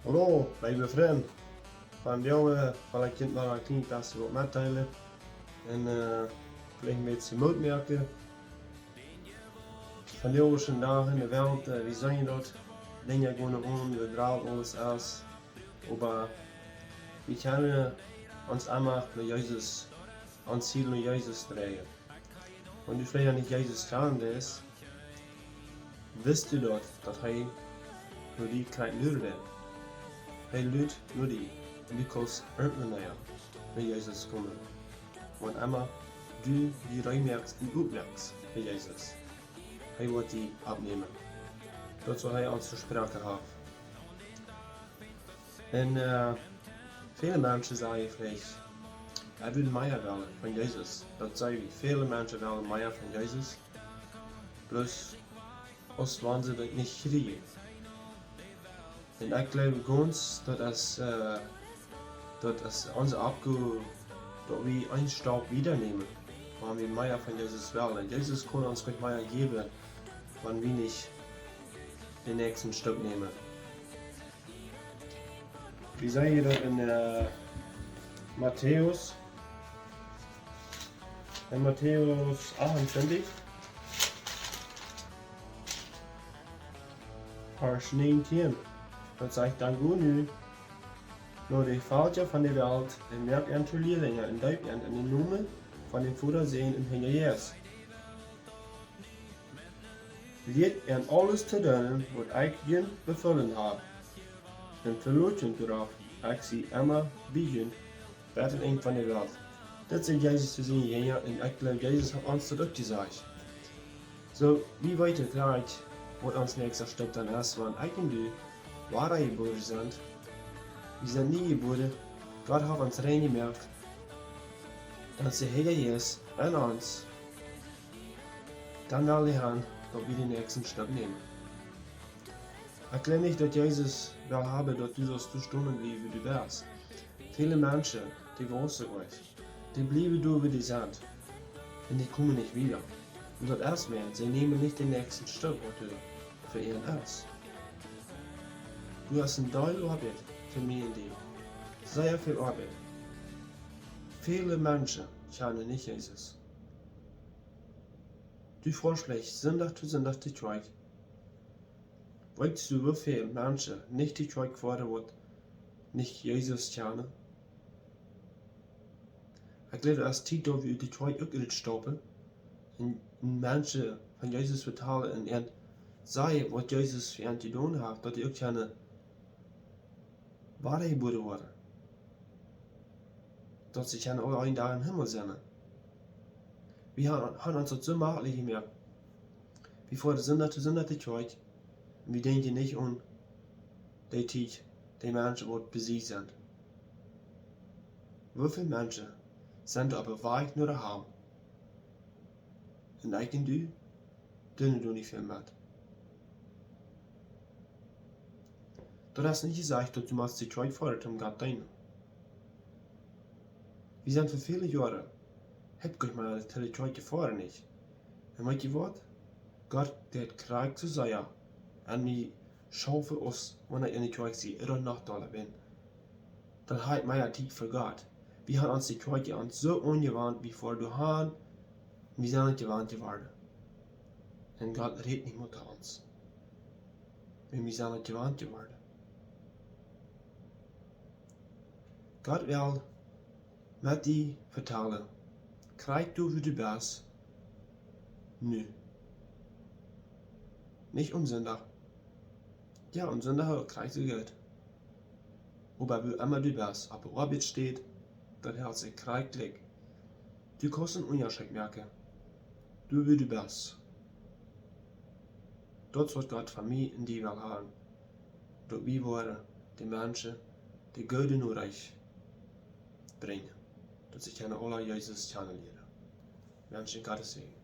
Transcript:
Hallo, lieve vriend. Van jou wil ik je maar een klein beetje wat middelen en vielleicht een beetje uitmerken. Van deze dagen in de wereld, wie zijn dat? Dingen gaan om, we draaien alles aus. Aber wir können uns einmal mit Jesus ans Ziel mit Jesus drehen. Und du vielleicht nicht Jesus kennen ist, wisst du dort, dass er nur die kein Lüder wird. Hij luidt nur die, und du kannst irgendwann mit Jesus kommen. Und einmal du die reinmerkst und uitmerkst mit Jesus. Hij wird die abnehmen. Dat zal hij ons versproken hebben. En viele Menschen sagen vielleicht, er will mehr wollen von Jesus. Das sagen wir, viele Menschen wollen mehr von Jesus. Bloß, oft wollen sie das nicht kriegen. Und ich glaube ganz, dass unser Abgehen, dass wir einen Stab wiedernehmen, wenn wir mehr von Jesus wollen. Jesus kann uns nicht mehr geben, wenn wir nicht den nächsten Stück nehmen. Wie sagen wir das in Matthäus 28, Vers 19. Dat zegt dan goed nu. Door de vader van de wereld, en merkt en te leerlingen en duipt en in de noemen van de Vader zijn en Heer Jezus. Leert en alles te doen wat ik je bevolen heb. En verlootjen erop, ik zie immer bieden, bij het eind van de wereld. Dat zegt Jezus te zien, ja, en ik geloof Jezus heeft ons dat ook gezegd. Zo, wie weet het gleich, wat ons nächster Stück dann ist, want ik en du, wahre geboren sind. Wir sind nie geboren. Gott hat uns reingemerkt, dass der Herr Jesus in uns dann alle haben, dass wir den nächsten Schritt nehmen. Ich glaube nicht, dass Jesus will haben, dass du so Stunden wie du wärst. Viele Menschen, die große Gott, die bleiben da, wie die sind. Und die kommen nicht wieder. Und das erste Mal, sie nehmen nicht den nächsten Schritt, was du für ihren ist. Du hast eine tolle Arbeit für mich in dir. Sehr viel Arbeit. Viele Menschen kennen nicht Jesus. Du vorschlägst Sonntag zu Sonntag die Trug. Weißt du, wie viele Menschen nicht die Trug geworden wird, nicht Jesus kennen? Ich glaube, als Tito wie die Trug auch stoppen und Menschen von Jesus vertellen und sagen, was Jesus für ihn getan hat, dass die auch keine wahre geboren worden. Dat ze gaan alle een dag in Himmel zijn. Wir haben uns das so machtlich gemerkt. Wir vor der Sünder zu Sünder die Zeug. Und wir denken nicht an die Zeit, die Menschen, die besiegt sind. Wie viele Menschen sind aber weich nur daheim? Und ich und du, dürfen du nicht viel mit. Du hast nicht gesagt, dass du machst die Zeug fordert, um Gott dienen. Wir sind für viele Jahre, hab Gott mal die Zeug gefordert nicht. Und weißt du was? Gott, der hat Krieg zu sein. Und wir schauen uns, wenn ich in die Zeug sehe, oder noch da bin. Dann halt meine Zeit für Gott. Wir haben uns die Zeug uns so ungewohnt, wie vor du haben, wir sind nicht gewohnt geworden. Und Gott redet nicht mit uns. Und wir sind nicht gewohnt geworden. Gott will met die vertellen. Krijg du wie du bist? Nö. Nicht um Sonntag. Ja, um Sonntag kriegst du Geld. Aber wie immer du bist, aber Arbeit steht, das Herz kriegt Glück. Du kannst einen Unterschied merken. Du wie du bist. Das wird Gott von mir in die Welt haben. Dass wir wollen, die Menschen, die Gott in Reich bringen. Dat ze kennen alle Jezus kennenleren. Mensen Gottes Segen.